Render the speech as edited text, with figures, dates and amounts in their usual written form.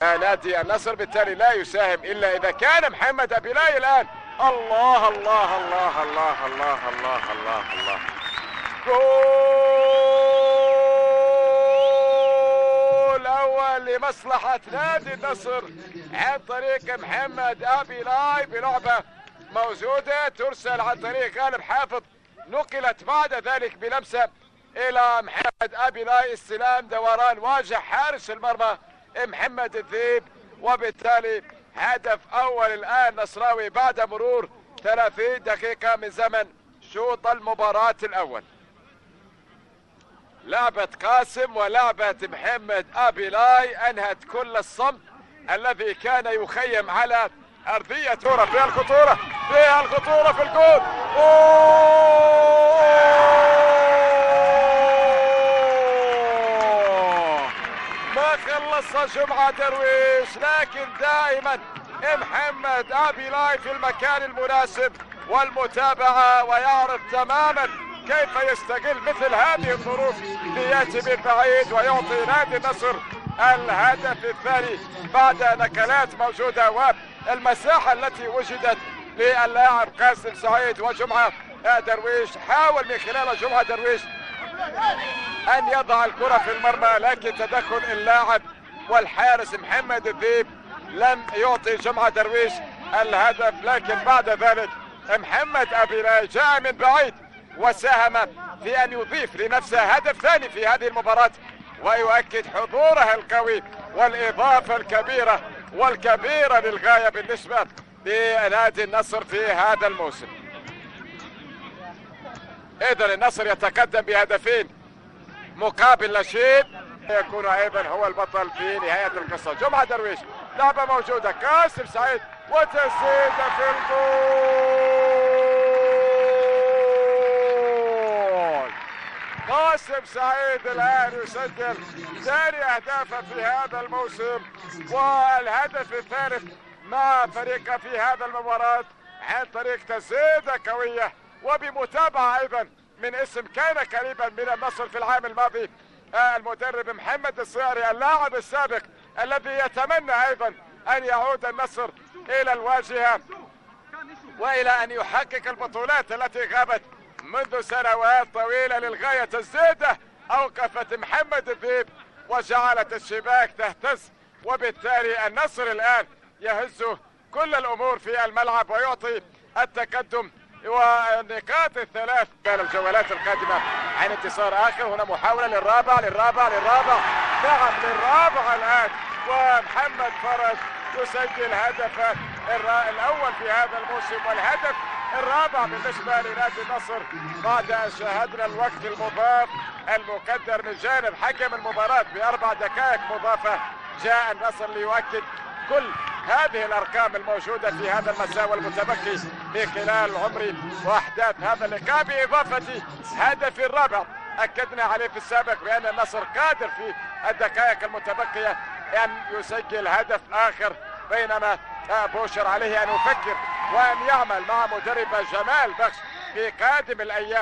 نادي النصر، بالتالي لا يساهم الا اذا كان محمد ابيلاي الان. الله الله الله الله الله الله الله الله. جول اول لمصلحة نادي النصر عن طريق محمد ابيلاي بلعبة موجودة ترسل عن طريق غالب حافظ، نقلت بعد ذلك بلمسة الى محمد ابيلاي، استلام دوران واجه حارس المرمى محمد الذيب، وبالتالي هدف اول الان نصراوي بعد مرور 30 دقيقة من زمن شوط المباراة الاول. لعبة قاسم ولعبة محمد ابيلاي انهت كل الصمت الذي كان يخيم على ارضية كرة. فيها الخطورة، فيها الخطورة في الجول. ما خلص جمعة درويش، لكن دائما محمد ابيلاي في المكان المناسب والمتابعة، ويعرف تماما كيف يستغل مثل هذه الظروف لياتي من بعيد ويعطي نادي النصر الهدف الثاني بعد نكلات موجودة والمساحة التي وجدت للاعب قاسم سعيد وجمعة درويش. حاول من خلال جمعة درويش ان يضع الكرة في المرمى، لكن تدخل اللاعب والحارس محمد الذيب لم يعطي جمعة درويش الهدف. لكن بعد ذلك محمد ابيلاي جاء من بعيد وساهم في ان يضيف لنفسه هدف ثاني في هذه المباراة، ويؤكد حضوره القوي والاضافة الكبيرة والكبيرة للغاية بالنسبة لنادي النصر في هذا الموسم. اذا النصر يتقدم بهدفين مقابل لا شيء، يكون ايضا هو البطل في نهاية القصة. جمعة درويش، لعبة موجودة، قاسم سعيد وتسديدة في الجول. قاسم سعيد الان يسجل ثاني اهدافه في هذا الموسم والهدف الثالث مع فريقه في هذا المباراة عن طريق تسديدة قوية وبمتابعة ايضا من اسم كان قريبا من النصر في العام الماضي، المدرب محمد الصياري اللاعب السابق الذي يتمنى ايضا ان يعود النصر الى الواجهة والى ان يحقق البطولات التي غابت منذ سنوات طويلة للغاية. تسديدة اوقفت محمد الذيب وجعلت الشباك تهتز، وبالتالي النصر الان يهز كل الامور في الملعب ويعطي التقدم والنقاط الثلاث خلال الجولات القادمة عن انتصار اخر. هنا محاولة للرابع نعم للرابع الان، ومحمد فرج يسجل هدفه الاول في هذا الموسم والهدف الرابع بالنسبة لنادي النصر بعد ان شاهدنا الوقت المضاف المقدر من جانب حكم المباراة ب4 دقائق مضافة. جاء النصر ليؤكد كل هذه الارقام الموجودة في هذا المساء والمتبقي في خلال عمر واحداث هذا اللقاء باضافة هدف الرابع اكدنا عليه في السابق بان النصر قادر في الدقائق المتبقية ان يسجل هدف اخر، بينما بوشر عليه ان يفكر وان يعمل مع مدرب جمال بخش في قادم الايام